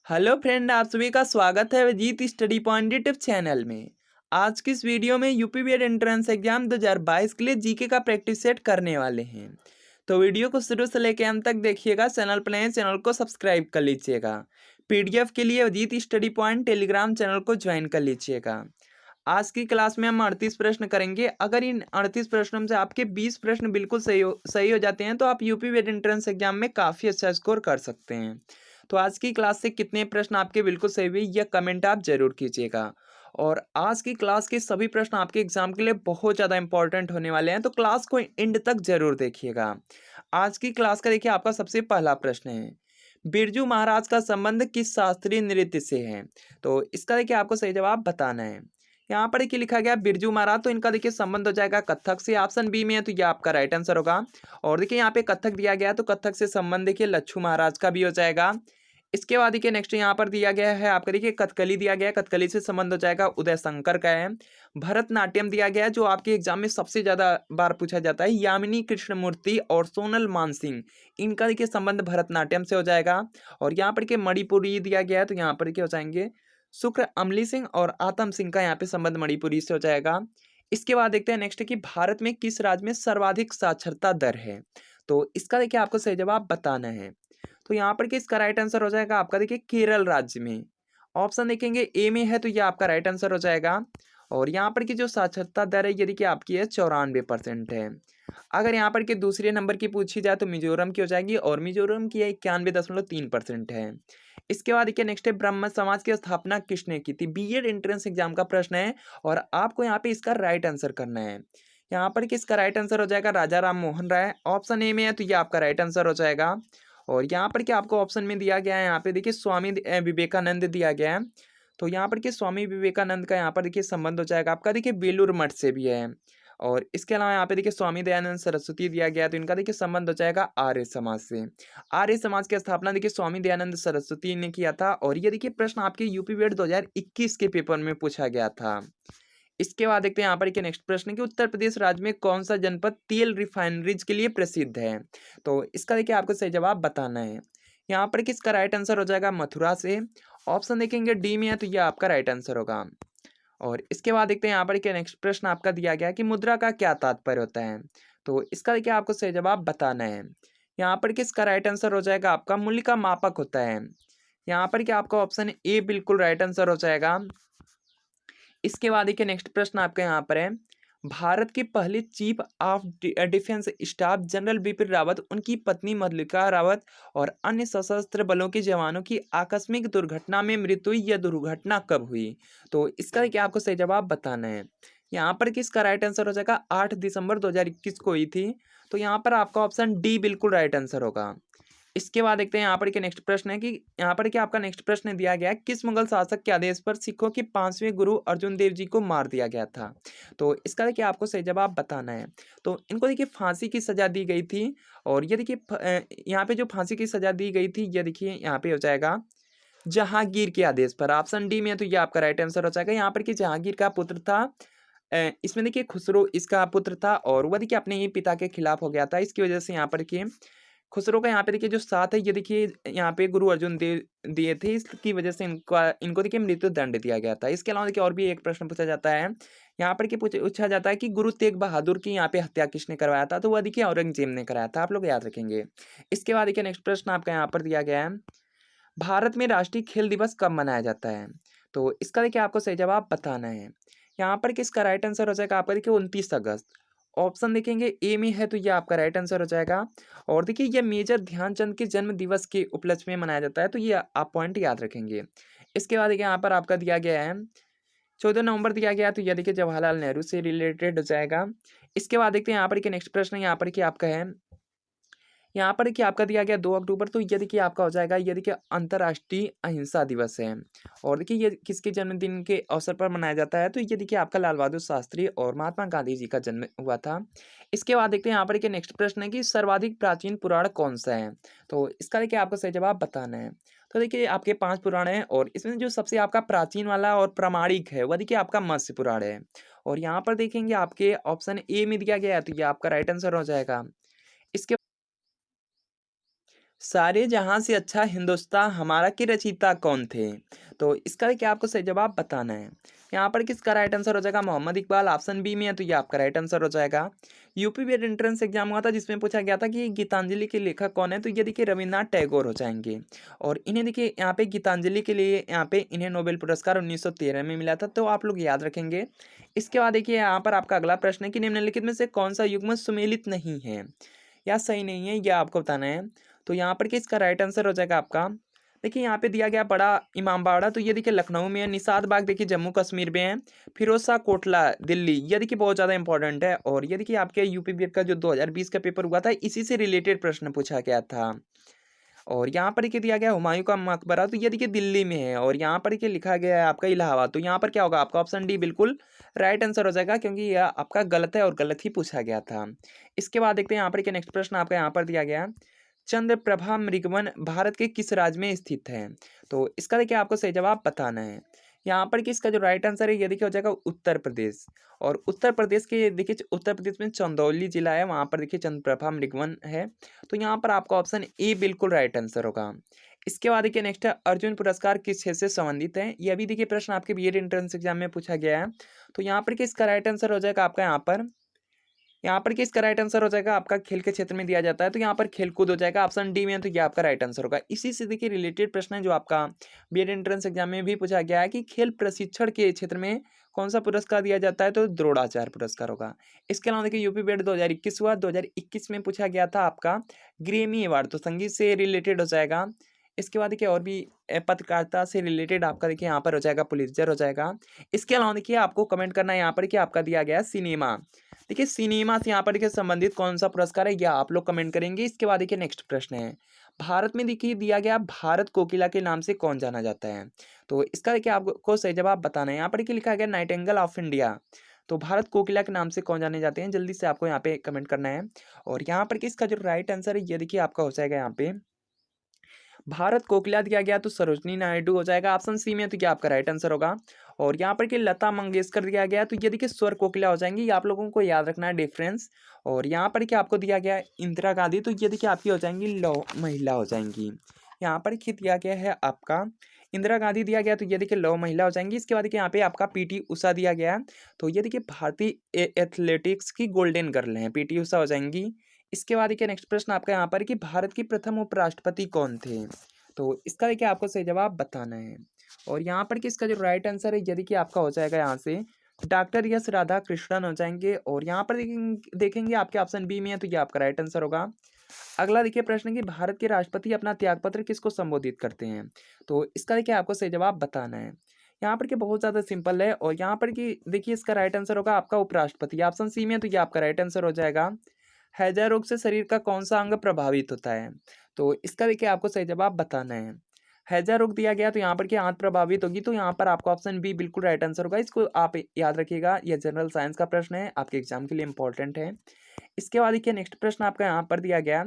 Hello friend, आप सभी का स्वागत है Abhijeet study point YouTube channel में। आज की इस वीडियो में यूपी बीएड एंट्रेंस एग्जाम 2022 के लिए जीके का प्रैक्टिस सेट करने वाले हैं। तो वीडियो को शुरू से लेकर अंत तक देखिएगा। चैनल पर नए चैनल को सब्सक्राइब कर लीजिएगा। पीडीएफ के लिए Abhijeet study point Telegram channel को ज्वाइन कर लीजिएगा। आज की क्लास में हम 38 प्रश्न करेंगे। अगर इन 38 प्रश्नों में से आपके 20 प्रश्न बिल्कुल सही हो जाते हैं तो आप यूपी बीएड एंट्रेंस एग्जाम में काफ़ी अच्छा स्कोर कर सकते हैं। तो आज की क्लास से कितने प्रश्न आपके बिल्कुल सही हुए यह कमेंट आप जरूर कीजिएगा। और आज की क्लास के सभी प्रश्न आपके एग्जाम के लिए बहुत ज़्यादा इंपॉर्टेंट होने वाले हैं, तो क्लास को एंड तक जरूर देखिएगा। आज की क्लास का देखिए, आपका सबसे पहला प्रश्न है, बिरजू महाराज का संबंध किस शास्त्रीय नृत्य से है? तो इसका देखिए आपको सही जवाब बताना है। यहाँ पर देखिए लिखा गया बिरजू महाराज, तो इनका देखिए संबंध हो जाएगा कथक से। ऑप्शन बी में है तो ये आपका राइट आंसर होगा। और देखिए यहाँ पे कथक दिया गया है, तो कथक से संबंध देखिए लच्छू महाराज का भी हो जाएगा। इसके बाद देखिए नेक्स्ट यहाँ पर दिया गया है आपका, देखिए कथकली दिया गया है, कथकली से संबंध हो जाएगा उदय शंकर का है। भरतनाट्यम दिया गया है, जो आपके एग्जाम में सबसे ज्यादा बार पूछा जाता है, यामिनी कृष्णमूर्ति और सोनल मानसिंह, इनका देखिए संबंध भरतनाट्यम से हो जाएगा। और यहाँ पर के मणिपुरी दिया गया है, तो यहाँ पर क्या हो जाएंगे, शुक्र अमली सिंह और आतम सिंह का यहाँ पे संबंध मणिपुरी से हो जाएगा। इसके बाद देखते हैं नेक्स्ट कि भारत में किस राज्य में सर्वाधिक साक्षरता दर है? तो इसका देखिए आपको सही जवाब बताना है। तो यहाँ पर किसका राइट आंसर हो जाएगा आपका, देखिए केरल राज्य में। ऑप्शन देखेंगे ए में है तो ये आपका राइट आंसर हो जाएगा। और यहाँ पर की जो साक्षरता दर है ये देखिए आपकी है 94% है। अगर यहाँ पर के दूसरे नंबर की पूछी जाए तो मिजोरम की हो जाएगी, और मिजोरम की 91.3% है। इसके बाद देखिए नेक्स्ट है, ब्रह्म समाज की स्थापना किसने की थी? बीएड एंट्रेंस एग्जाम का प्रश्न है और आपको यहाँ पे इसका राइट आंसर करना है। यहाँ पर किसका राइट आंसर हो जाएगा, राजा राम मोहन राय। ऑप्शन ए में है तो ये आपका राइट आंसर हो जाएगा। और यहाँ पर क्या आपको ऑप्शन में दिया गया है, यहाँ पे देखिए स्वामी विवेकानंद दिया गया है। तो यहाँ पर के स्वामी विवेकानंद का यहाँ पर देखिए संबंध हो जाएगा आपका, देखिए बेलूर मठ से भी है। और इसके अलावा यहाँ पे देखिए स्वामी दयानंद सरस्वती दिया गया है, तो इनका देखिए संबंध हो जाएगा आर्य समाज से। आर्य समाज की स्थापना देखिए स्वामी दयानंद सरस्वती ने किया था। और ये देखिए प्रश्न आपके यूपी बीएड 2021 के पेपर में पूछा गया था। इसके बाद देखते हैं यहाँ पर कि नेक्स्ट प्रश्न कि उत्तर प्रदेश राज्य में कौन सा जनपद तेल रिफाइनरीज के लिए प्रसिद्ध है? तो इसका देखिए आपको सही जवाब बताना है। यहाँ पर किसका राइट आंसर हो जाएगा, मथुरा से। ऑप्शन देखेंगे डी में है तो यह आपका राइट आंसर होगा। और इसके बाद देखते हैं यहाँ पर क्या नेक्स्ट प्रश्न आपका दिया गया कि मुद्रा का क्या तात्पर्य होता है? तो इसका देखिए आपको सही जवाब बताना है। यहाँ पर किसका राइट आंसर हो जाएगा आपका, मूल्य का मापक होता है। यहाँ पर क्या आपका ऑप्शन ए बिल्कुल राइट आंसर हो जाएगा। इसके बाद देखिए नेक्स्ट प्रश्न आपका यहाँ पर है, भारत के पहले chief of defence staff general Bipin Rawat, उनकी पत्नी मल्लिका रावत और अन्य सशस्त्र बलों के जवानों की आकस्मिक दुर्घटना में मृत्यु हुई। यह दुर्घटना कब हुई? तो इसका क्या आपको सही जवाब बताना है। यहाँ पर किसका राइट आंसर हो जाएगा, 8 दिसंबर 2021 को हुई थी। तो यहाँ पर आपका ऑप्शन डी बिल्कुल राइट आंसर होगा। इसके बाद देखते हैं यहाँ पर क्या नेक्स्ट प्रश्न है कि यहाँ पर क्या आपका नेक्स्ट प्रश्न दिया गया है, किस मुगल शासक के आदेश पर सिखों के 5वें गुरु अर्जुन देव जी को मार दिया गया था? तो इसका देखिए आपको सही जवाब बताना है। तो इनको देखिए फांसी की सजा दी गई थी। और ये देखिए यहाँ पे जो फांसी की सजा दी गई थी ये देखिए यहाँ पे हो जाएगा जहांगीर के आदेश पर। ऑप्शन डी में है तो ये आपका राइट आंसर हो जाएगा। यहाँ पर कि जहांगीर का पुत्र था, इसमें देखिए खुसरो इसका पुत्र था, और वह देखिए अपने ही पिता के खिलाफ हो गया था। इसकी वजह से यहाँ पर कि खुसरो का यहाँ पे देखिए जो साथ है ये देखिए यहाँ पे गुरु अर्जुन देव दिए थे, इसकी वजह से इनको देखिए मृत्यु दंड दिया गया था। इसके अलावा देखिए और भी एक प्रश्न पूछा जाता है, यहाँ पर पूछा जाता है कि गुरु तेग बहादुर की यहाँ पे हत्या किसने करवाया था? तो वह देखिए औरंगजेब ने कराया था, आप लोग याद रखेंगे। इसके बाद देखिए नेक्स्ट प्रश्न आपका यहाँ पर दिया गया है, भारत में राष्ट्रीय खेल दिवस कब मनाया जाता है? तो इसका देखिए आपको सही जवाब बताना है। यहाँ पर किसका राइट आंसर हो जाएगा आपका, देखिए 29 अगस्त। ऑप्शन देखेंगे ए में है तो ये आपका राइट आंसर हो जाएगा। और देखिए ये मेजर ध्यानचंद के जन्म दिवस के उपलक्ष्य में मनाया जाता है, तो ये आप पॉइंट याद रखेंगे। इसके बाद देखिए यहाँ पर आपका दिया गया है 14 नवंबर दिया गया है, तो ये देखिए जवाहरलाल नेहरू से रिलेटेड हो जाएगा। इसके बाद देखते हैं यहाँ पर कि नेक्स्ट प्रश्न यहाँ पर कि आपका है, यहाँ पर देखिए आपका दिया गया 2 अक्टूबर, तो ये देखिए आपका हो जाएगा, ये देखिए अंतर्राष्ट्रीय अहिंसा दिवस है। और देखिए ये किसके जन्मदिन के अवसर पर मनाया जाता है? तो ये देखिए आपका लाल बहादुर शास्त्री और महात्मा गांधी जी का जन्म हुआ था। इसके बाद देखते हैं यहाँ पर कि नेक्स्ट प्रश्न है कि सर्वाधिक प्राचीन पुराण कौन सा है? तो इसका देखिए आपको सही जवाब बताना है। तो देखिए आपके 5 पुराण हैं, और इसमें जो सबसे आपका प्राचीन वाला और प्रामाणिक है वह देखिए आपका मत्स्य पुराण है। और यहाँ पर देखेंगे आपके ऑप्शन ए में दिया गया है, तो ये आपका राइट आंसर हो जाएगा। इसके सारे जहाँ से अच्छा हिंदुस्तान हमारा के रचयिता कौन थे? तो इसका देखिए आपको सही जवाब बताना है। यहाँ पर किसका राइट आंसर हो जाएगा? मोहम्मद इकबाल ऑप्शन बी में है, तो ये आपका राइट आंसर हो जाएगा। यूपी बीएड एंट्रेंस एग्जाम हुआ था जिसमें पूछा गया था कि गीतांजलि के लेखक कौन है? तो ये देखिए रविन्द्रनाथ टैगोर हो जाएंगे। और इन्हें देखिए यहाँ पे गीतांजलि के लिए यहाँ पे इन्हें नोबेल पुरस्कार 1913 में मिला था, तो आप लोग याद रखेंगे। इसके बाद देखिए यहाँ पर आपका अगला प्रश्न है कि निम्नलिखित में से कौन सा युग्म सुमेलित नहीं है या सही नहीं है, यह आपको बताना है। तो यहाँ पर कि इसका राइट आंसर हो जाएगा आपका, देखिए यहाँ पे दिया गया बड़ा इमामबाड़ा, तो ये देखिए लखनऊ में है। निषाद बाग देखिए जम्मू कश्मीर में है। फिरोज शाह कोटला दिल्ली, ये देखिए बहुत ज़्यादा इंपॉर्टेंट है। और ये देखिए आपके यूपी बीएड का जो 2020 का पेपर हुआ था, इसी से रिलेटेड प्रश्न पूछा गया था। और यहाँ पर देखिए दिया गया हुमायूं का मकबरा, तो ये देखिए दिल्ली में है। और यहाँ पर देखिए लिखा गया है आपका इलाहाबाद, तो यहाँ पर क्या होगा? आपका ऑप्शन डी बिल्कुल राइट आंसर हो जाएगा, क्योंकि यह आपका गलत है और गलत ही पूछा गया था। इसके बाद देखते हैं यहाँ पर क्या नेक्स्ट प्रश्न आपका यहाँ पर दिया गया है। चंद्रप्रभा मृगवन भारत के किस राज्य में स्थित है? तो इसका देखिए आपको सही जवाब बताना है। यहाँ पर कि इसका जो राइट आंसर है ये देखिए हो जाएगा उत्तर प्रदेश। और उत्तर प्रदेश के देखिए उत्तर प्रदेश में चंदौली जिला है, वहाँ पर देखिए चंद्रप्रभा मृगवन है। तो यहाँ पर आपका ऑप्शन ए बिल्कुल राइट आंसर होगा। इसके बाद देखिए नेक्स्ट है अर्जुन पुरस्कार किस क्षेत्र से संबंधित है? ये भी देखिए प्रश्न आपके बीएड एंट्रेंस एग्जाम में पूछा गया है। तो यहाँ पर कि इसका राइट आंसर हो जाएगा आपका यहाँ पर कि इसका राइट आंसर हो जाएगा आपका खेल के क्षेत्र में दिया जाता है, तो यहाँ पर खेलकूद हो जाएगा ऑप्शन डी में, तो ये आपका राइट आंसर होगा। इसी से देखिए रिलेटेड प्रश्न है जो आपका बीएड एंट्रेंस एग्जाम में भी पूछा गया है कि खेल प्रशिक्षण के क्षेत्र में कौन सा पुरस्कार दिया जाता है? तो द्रोणाचार्य पुरस्कार होगा। इसके अलावा देखिए यूपी बीएड 2021 हुआ, 2021 में पूछा गया था आपका ग्रेमी अवार्ड, तो संगीत से रिलेटेड हो जाएगा। इसके बाद देखिए और भी पत्रकारिता से रिलेटेड आपका देखिए यहाँ पर हो जाएगा पुलित्जर हो जाएगा। इसके अलावा देखिए आपको कमेंट करना है यहाँ पर कि आपका दिया गया सिनेमा, देखिए सिनेमा से यहाँ पर देखिए संबंधित कौन सा पुरस्कार है, यह आप लोग कमेंट करेंगे। इसके बाद देखिए नेक्स्ट प्रश्न है, भारत में देखिए दिया गया भारत कोकिला के नाम से कौन जाना जाता है? तो इसका देखिए आपको सही जवाब बताना है। यहाँ पर देखिए लिखा गया नाइटिंगेल ऑफ इंडिया, तो भारत कोकिला के नाम से कौन जाने जाते हैं? जल्दी से आपको यहाँ पे कमेंट करना है। और यहाँ पर कि इसका जो राइट आंसर है ये देखिए आपका हो जाएगा यहाँ पे भारत कोकिला दिया गया, तो सरोजनी नायडू हो जाएगा ऑप्शन सी में, तो क्या आपका राइट आंसर होगा। और यहाँ पर कि लता मंगेशकर दिया गया, तो ये देखिए स्वर कोकिला हो जाएंगी, ये आप लोगों को याद रखना है डिफरेंस। और यहाँ पर क्या आपको दिया गया है इंदिरा गांधी, तो ये देखिए आपकी हो जाएंगी लौ महिला हो जाएंगी। यहाँ पर क्या दिया गया है आपका इंदिरा गांधी दिया गया, तो ये देखिए लौ महिला हो जाएंगी। इसके बाद देखिए यहाँ पे आपका पीटी उषा दिया गया है, तो ये देखिए भारतीय एथलेटिक्स की गोल्डन गर्ल हैं, पीटी उषा हो जाएंगी। इसके बाद देखिए नेक्स्ट प्रश्न आपका यहाँ पर कि भारत के प्रथम उपराष्ट्रपति कौन थे? तो इसका देखिए आपको सही जवाब बताना है। और यहाँ पर कि इसका जो राइट आंसर है यदि कि आपका हो जाएगा यहाँ से डॉक्टर यस राधा कृष्णन हो जाएंगे। और यहाँ पर देखेंगे आपके ऑप्शन बी में है, तो ये आपका राइट आंसर होगा। अगला देखिए प्रश्न कि भारत के राष्ट्रपति अपना त्यागपत्र किसको संबोधित करते हैं? तो इसका देखिए आपको सही जवाब बताना है। यहाँ पर कि बहुत ज़्यादा सिंपल है। और यहाँ पर कि देखिए इसका राइट आंसर होगा आपका उपराष्ट्रपति, ऑप्शन सी में है, तो ये आपका राइट आंसर हो जाएगा। हैजा रोग से शरीर का कौन सा अंग प्रभावित होता है? तो इसका देखिए आपको सही जवाब बताना है। हैजा रोग दिया गया, तो यहाँ पर क्या आंत प्रभावित होगी, तो यहाँ पर आपका ऑप्शन बी बिल्कुल राइट आंसर होगा। इसको आप याद रखिएगा, यह जनरल साइंस का प्रश्न है, आपके एग्जाम के लिए इंपॉर्टेंट है। इसके बाद देखिए नेक्स्ट प्रश्न आपका यहाँ पर दिया गया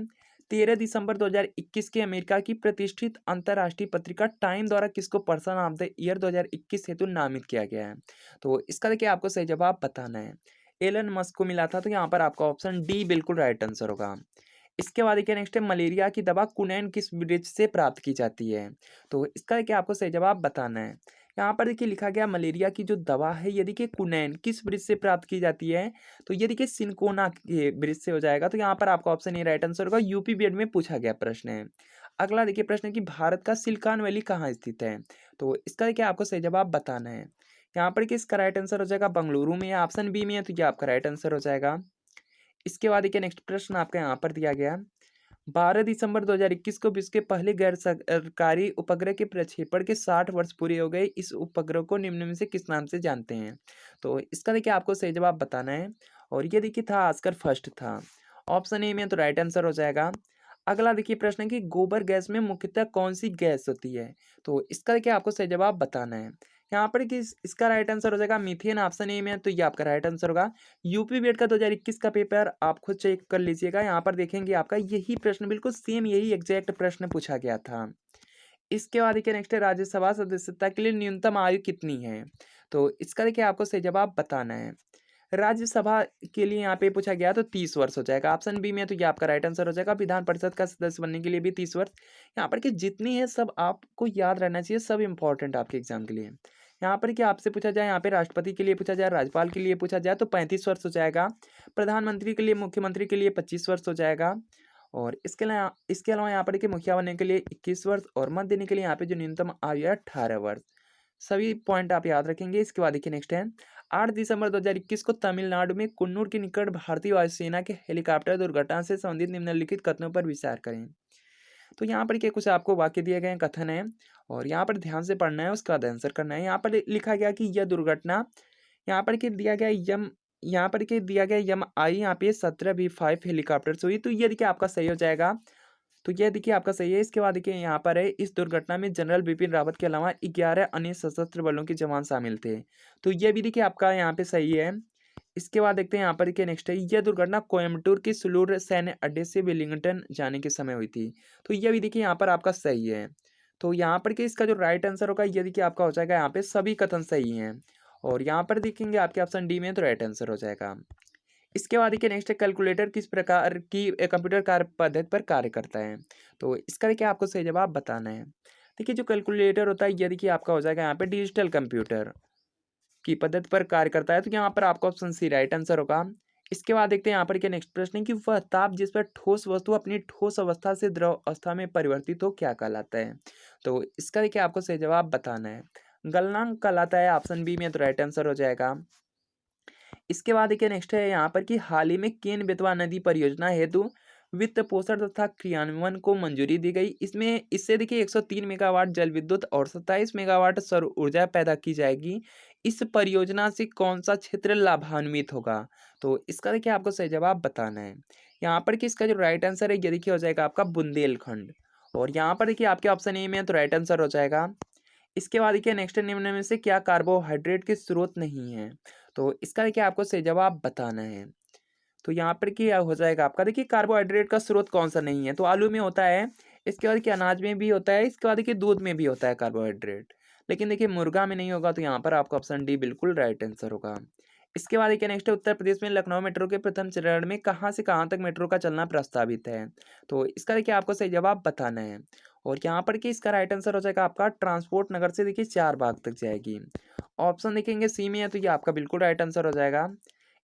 13 दिसंबर 2021 के अमेरिका की प्रतिष्ठित अंतर्राष्ट्रीय पत्रिका टाइम द्वारा किसको पर्सन ऑफ द ईयर 2021 हेतु नामित किया गया है? तो इसका देखिए आपको सही जवाब बताना है। एलन मस्क को मिला था, तो यहाँ पर आपका ऑप्शन डी बिल्कुल राइट आंसर होगा। इसके बाद देखिए नेक्स्ट है मलेरिया की दवा कुनैन किस वृक्ष से प्राप्त की जाती है? तो इसका देखिए आपको सही जवाब बताना है। यहाँ पर देखिए लिखा गया मलेरिया की जो दवा है ये देखिए कुनैन किस वृक्ष से प्राप्त की जाती है? तो ये देखिए सिनकोना के वृक्ष से हो जाएगा, तो यहाँ पर आपका ऑप्शन ए राइट आंसर होगा। यूपी बीएड में पूछा गया प्रश्न है। अगला देखिए प्रश्न है कि भारत का सिलिकॉन वैली कहाँ स्थित है? तो इसका देखिए आपको सही जवाब बताना है। यहाँ पर किसका राइट आंसर हो जाएगा? बेंगलुरु में, ऑप्शन बी में है, तो ये आपका राइट आंसर हो जाएगा। इसके बाद देखिए नेक्स्ट प्रश्न आपका यहाँ पर दिया गया 12 दिसंबर 2021 को विश्व के पहले गैर सरकारी उपग्रह के प्रक्षेपण के 60 वर्ष पूरे हो गए। इस उपग्रह को निम्न में से किस नाम से जानते हैं? तो इसका देखिए आपको सही जवाब बताना है। और ये देखिए था आस्कर फर्स्ट था, ऑप्शन ए में, तो राइट आंसर हो जाएगा। अगला देखिए प्रश्न है कि गोबर गैस में मुख्यतः कौन सी गैस होती है? तो इसका देखिए आपको सही जवाब बताना है। यहाँ पर कि इसका राइट आंसर हो जाएगा मीथेन, ऑप्शन ए में है, तो ये आपका राइट आंसर होगा। यूपी बीएड का 2021 का पेपर आप खुद चेक कर लीजिएगा, यहाँ पर देखेंगे आपका यही प्रश्न बिल्कुल सेम यही एग्जैक्ट प्रश्न पूछा गया था। इसके बाद देखिए नेक्स्ट है राज्यसभा सदस्यता के लिए न्यूनतम आयु कितनी है? तो इसका देखिए आपको सही जवाब बताना है। राज्यसभा के लिए यहाँ पे पूछा गया तो 30 वर्ष हो जाएगा। ऑप्शन बी में तो ये आपका राइट आंसर हो जाएगा। विधान परिषद का सदस्य बनने के लिए भी 30 वर्ष। यहाँ पर कि जितनी है सब आपको याद रहना चाहिए, सब इंपॉर्टेंट आपके एग्जाम के लिए। यहाँ पर कि आपसे पूछा जाए, यहाँ पे राष्ट्रपति के लिए पूछा जाए, राज्यपाल के लिए पूछा जाए तो 35 वर्ष हो जाएगा। प्रधानमंत्री के लिए, मुख्यमंत्री के लिए 25 वर्ष हो जाएगा। और इसके अलावा यहाँ पर कि मुखिया बनने के लिए 21 वर्ष और मत देने के लिए यहाँ पे जो न्यूनतम आयु है 18 वर्ष। सभी पॉइंट आप याद रखेंगे। इसके बाद देखिए नेक्स्ट है, 8 दिसंबर 2021 को तमिलनाडु में कुन्नूर के निकट भारतीय वायुसेना के हेलीकॉप्टर दुर्घटना से संबंधित निम्नलिखित कथनों पर विचार करें। तो यहाँ पर क्या कुछ आपको वाक्य दिए गए हैं, कथन है, और यहाँ पर ध्यान से पढ़ना है, उसका आंसर करना है। यहाँ पर लिखा गया कि यह दुर्घटना, यहाँ पर के दिया गया यम, यहाँ पर के दिया गया यम आई, यहाँ पे 17B5 हेलीकॉप्टर से हुई। तो ये देखिए आपका सही हो जाएगा। तो ये देखिए आपका सही है। इसके बाद देखिए यहाँ पर है, इस दुर्घटना में जनरल बिपिन रावत के अलावा 11 अन्य सशस्त्र बलों के जवान शामिल थे। तो ये भी देखिए आपका यहाँ पे सही है। इसके बाद देखते हैं यहाँ पर देखिए नेक्स्ट है, यह दुर्घटना कोयम्बटूर के सुलूर सैन्य अड्डे से वेलिंगटन जाने के समय हुई थी। तो ये भी देखिए यहाँ पर आपका सही है। तो यहाँ पर के इसका जो राइट आंसर होगा ये देखिए आपका हो जाएगा, यहाँ पे सभी कथन सही हैं। और यहाँ पर देखेंगे आपके ऑप्शन डी में तो राइट आंसर हो जाएगा। इसके बाद देखिए नेक्स्ट है, कैलकुलेटर किस प्रकार की कंप्यूटर कार्य पद्धति पर कार्य करता है। तो इसका देखिए आपको सही जवाब बताना है। देखिए जो कैलकुलेटर होता है ये देखिए आपका हो जाएगा यहाँ पे डिजिटल कंप्यूटर की पद्धति पर कार्य करता है। तो यहाँ पर आपका ऑप्शन सी राइट आंसर होगा। इसके बाद देखते हैं यहाँ पर क्या नेक्स्ट प्रश्न है कि वह ताप जिस पर ठोस वस्तु अपनी ठोस अवस्था से द्रव अवस्था में परिवर्तित हो क्या कहलाता है। तो इसका देखिए आपको सही जवाब बताना है। गलनांक कहलाता है। ऑप्शन बी में तो राइट आंसर हो जाएगा। इसके बाद देखिए नेक्स्ट है यहाँ पर कि हाल ही में केन बेतवा नदी परियोजना हेतु वित्त पोषण तथा क्रियान्वयन को मंजूरी दी गई। इससे देखिए 103 मेगावाट जल विद्युत और 27 मेगावाट सौर ऊर्जा पैदा की जाएगी। इस परियोजना से कौन सा क्षेत्र लाभान्वित होगा। तो इसका देखिए आपको सही जवाब बताना है। यहाँ पर कि इसका जो राइट आंसर है ये देखिए हो जाएगा आपका बुंदेलखंड। और यहाँ पर देखिए आपके ऑप्शन ए में तो राइट आंसर हो जाएगा। इसके बाद देखिए नेक्स्ट निम्न में से क्या कार्बोहाइड्रेट के स्रोत नहीं है। तो इसका देखिए आपको सही जवाब बताना है। तो यहाँ पर क्या हो जाएगा आपका, देखिए कार्बोहाइड्रेट का स्रोत कौन सा नहीं है। तो आलू में होता है, इसके बाद देखिए अनाज में भी होता है, इसके बाद देखिए दूध में भी होता है कार्बोहाइड्रेट, लेकिन देखिए मुर्गा में नहीं होगा। तो यहाँ पर आपका ऑप्शन डी बिल्कुल राइट आंसर होगा। इसके बाद देखिए नेक्स्ट है, उत्तर प्रदेश में लखनऊ मेट्रो के प्रथम चरण में कहाँ से कहाँ तक मेट्रो का चलना प्रस्तावित है। तो इसका देखिए आपको सही जवाब बताना है। और यहाँ पर कि इसका राइट आंसर हो जाएगा आपका ट्रांसपोर्ट नगर से देखिए 4 बाग तक जाएगी। ऑप्शन देखेंगे सी में है, तो ये आपका बिल्कुल राइट आंसर हो जाएगा।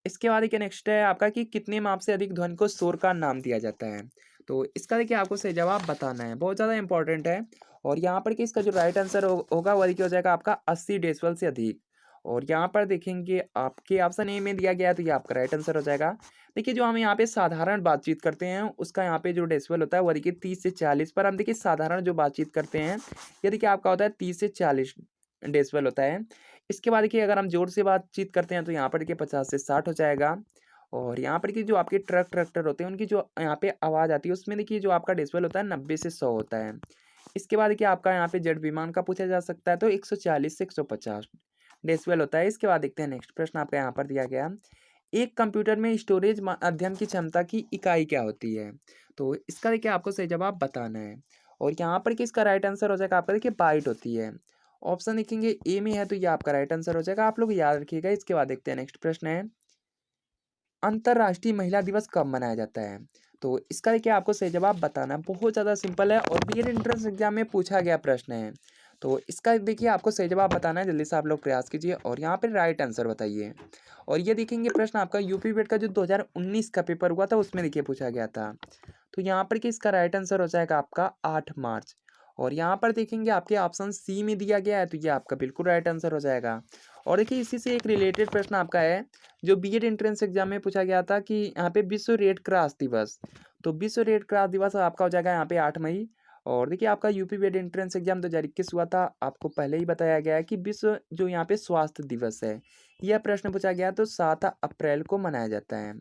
इसके बाद देखिए नेक्स्ट है आपका कि कितने माप से अधिक ध्वनि को शोर का नाम दिया जाता है। तो इसका देखिए आपको सही जवाब बताना है, बहुत ज़्यादा इंपॉर्टेंट है। और यहाँ पर कि इसका जो राइट आंसर होगा वो देखिए हो जाएगा आपका 80 डेसिबल से अधिक। और यहाँ पर देखेंगे आपके ऑप्शन ए में दिया गया है, तो ये आपका राइट आंसर हो जाएगा। देखिए जो हम यहाँ पे साधारण बातचीत करते हैं उसका यहाँ पे जो डेसिबल होता है वो देखिए 30 से 40 पर। हम देखिए साधारण जो बातचीत करते हैं ये देखिए आपका होता है 30 से 40 डेसिबल होता है। इसके बाद देखिए अगर हम जोर से बातचीत करते हैं तो यहाँ पर देखिए 50 से 60 हो जाएगा। और यहाँ पर की जो आपके ट्रैक्टर होते हैं उनकी जो यहाँ पे आवाज़ आती है उसमें देखिए जो आपका डेसिबल होता है 90 से 100 होता है। इसके बाद देखिए आपका यहाँ पे जेट विमान का पूछा जा सकता है, तो 140 से 150 डेसिबल होता है। इसके बाद देखते हैं नेक्स्ट प्रश्न आपका यहाँ पर दिया गया, एक कंप्यूटर में स्टोरेज माध्यम की क्षमता की इकाई क्या होती है। तो इसका देखिए आपको सही जवाब बताना है। और यहाँ पर कि इसका राइट आंसर हो जाएगा आपका देखिए बाइट होती है। ऑप्शन देखेंगे ए में है, तो ये आपका राइट आंसर हो जाएगा। आप लोग याद रखिएगा। इसके बाद देखते हैं नेक्स्ट प्रश्न है, अंतर्राष्ट्रीय महिला दिवस कब मनाया जाता है। तो इसका देखिए आपको सही जवाब बताना है। बहुत ज़्यादा सिंपल है और बीएड एंट्रेंस एग्जाम में पूछा गया प्रश्न है। तो इसका देखिए आपको सही जवाब बताना है। जल्दी से आप लोग प्रयास कीजिए और यहाँ पे राइट आंसर बताइए। और ये देखेंगे प्रश्न आपका यूपी बीएड का जो 2019 का पेपर हुआ था उसमें देखिए पूछा गया था। तो यहाँ पर कि इसका राइट आंसर हो जाएगा आपका 8 मार्च। और यहाँ पर देखेंगे आपके ऑप्शन सी में दिया गया है, तो ये आपका बिल्कुल राइट आंसर हो जाएगा। और देखिए इसी से एक रिलेटेड प्रश्न आपका है जो बीएड एंट्रेंस एग्जाम में पूछा गया था कि यहाँ पे विश्व रेड क्रॉस दिवस। तो विश्व रेड क्रॉस दिवस आपका हो जाएगा यहाँ पे 8 मई। और देखिए आपका यूपी बीएड एंट्रेंस एग्जाम 2021 हुआ था, आपको पहले ही बताया गया है कि विश्व जो यहाँ पे स्वास्थ्य दिवस है यह प्रश्न पूछा गया तो 7 अप्रैल को मनाया जाता है।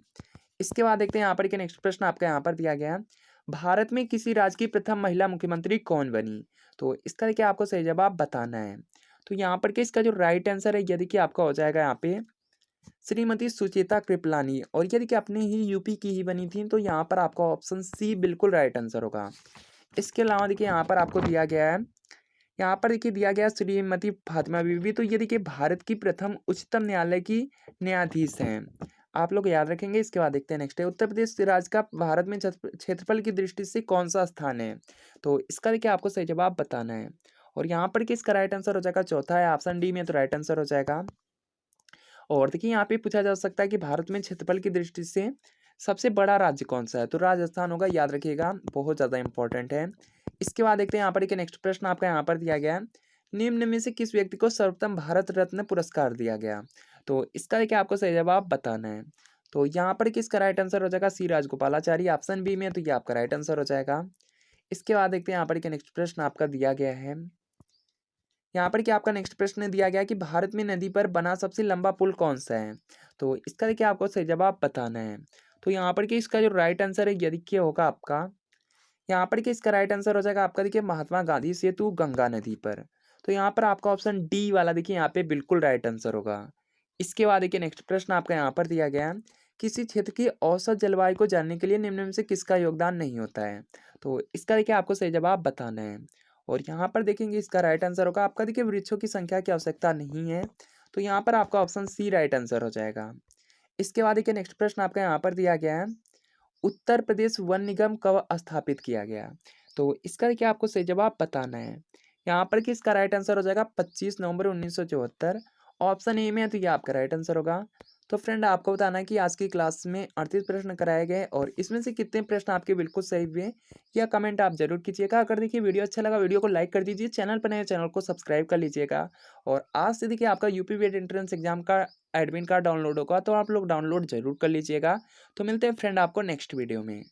इसके बाद देखते हैं यहाँ पर कि नेक्स्ट प्रश्न आपका यहाँ पर दिया गया है, भारत में किसी राज्य की प्रथम महिला मुख्यमंत्री कौन बनी। तो इसका देखिए आपको सही जवाब बताना है। तो यहाँ पर के इसका जो राइट आंसर है ये देखिए आपका हो जाएगा यहाँ पे श्रीमती सुचेता कृपलानी। और ये देखिए अपने ही यूपी की ही बनी थी। तो यहाँ पर आपका ऑप्शन सी बिल्कुल राइट आंसर होगा। इसके अलावा देखिए यहाँ पर आपको दिया गया है यहाँ पर देखिए दिया गया श्रीमती फातिमा बीबी, तो ये देखिए भारत की प्रथम उच्चतम न्यायालय की न्यायाधीश हैं। आप लोग याद रखेंगे। इसके बाद देखते हैं नेक्स्ट है, उत्तर प्रदेश राज्य का भारत में क्षेत्रफल की दृष्टि से कौन सा स्थान है? तो इसका देखिए आपको सही जवाब बताना है। और यहाँ पर किसका राइट आंसर हो जाएगा? चौथा है ऑप्शन डी में, तो राइट आंसर हो जाएगा। और देखिए यहाँ पे पूछा जा सकता है कि भारत में क्षेत्रफल की दृष्टि से सबसे बड़ा राज्य कौन सा है? तो राजस्थान होगा, याद रखिएगा, बहुत ज़्यादा इंपॉर्टेंट है। इसके बाद देखते हैं यहाँ पर एक नेक्स्ट प्रश्न आपका यहाँ पर दिया गया है, निम्न में से किस व्यक्ति को सर्वोत्तम भारत रत्न पुरस्कार दिया गया? तो इसका देखिए आपको सही जवाब बताना है। तो यहाँ पर किसका राइट आंसर हो जाएगा? सी राजगोपालाचारी, ऑप्शन बी में, तो ये आपका राइट आंसर हो जाएगा। इसके बाद देखते हैं यहाँ पर एक नेक्स्ट प्रश्न आपका दिया गया है, यहाँ पर क्या आपका नेक्स्ट प्रश्न दिया गया कि भारत में नदी पर बना सबसे लंबा पुल कौन सा है? तो इसका देखिए आपको सही जवाब बताना है। तो यहाँ पर कि इसका जो राइट आंसर है ये देखिए होगा आपका, यहाँ पर कि इसका राइट आंसर हो जाएगा आपका देखिए महात्मा गांधी सेतु गंगा नदी पर। तो यहाँ पर आपका ऑप्शन डी वाला देखिए यहाँ पे बिल्कुल राइट आंसर होगा। इसके बाद देखिए नेक्स्ट प्रश्न आपका यहाँ पर दिया गया है, किसी क्षेत्र की औसत जलवायु को जानने के लिए निम्न में से किसका योगदान नहीं होता है? तो इसका देखिए आपको सही जवाब बताना है। और यहाँ पर देखेंगे इसका राइट आंसर होगा आपका देखिए वृक्षों की संख्या की आवश्यकता नहीं है। तो यहाँ पर आपका ऑप्शन सी राइट आंसर हो जाएगा। इसके बाद देखिए नेक्स्ट प्रश्न आपका यहाँ पर दिया गया है, उत्तर प्रदेश वन निगम कब स्थापित किया गया? तो इसका देखिए आपको सही जवाब बताना है। यहाँ पर कि इसका राइट आंसर हो जाएगा 25 नवंबर 1974। ऑप्शन ए में है, तो ये आपका राइट आंसर होगा। तो फ्रेंड आपको बताना है कि आज की क्लास में 38 प्रश्न कराए गए और इसमें से कितने प्रश्न आपके बिल्कुल सही हुए या कमेंट आप जरूर कीजिएगा। अगर देखिए वीडियो अच्छा लगा वीडियो को लाइक कर दीजिए, चैनल पर नए चैनल को सब्सक्राइब कर लीजिएगा। और आज से देखिए आपका यूपी बीएड एंट्रेंस एग्जाम का एडमिट कार्ड डाउनलोड होगा, तो आप लोग डाउनलोड जरूर कर लीजिएगा। तो मिलते हैं फ्रेंड आपको नेक्स्ट वीडियो में।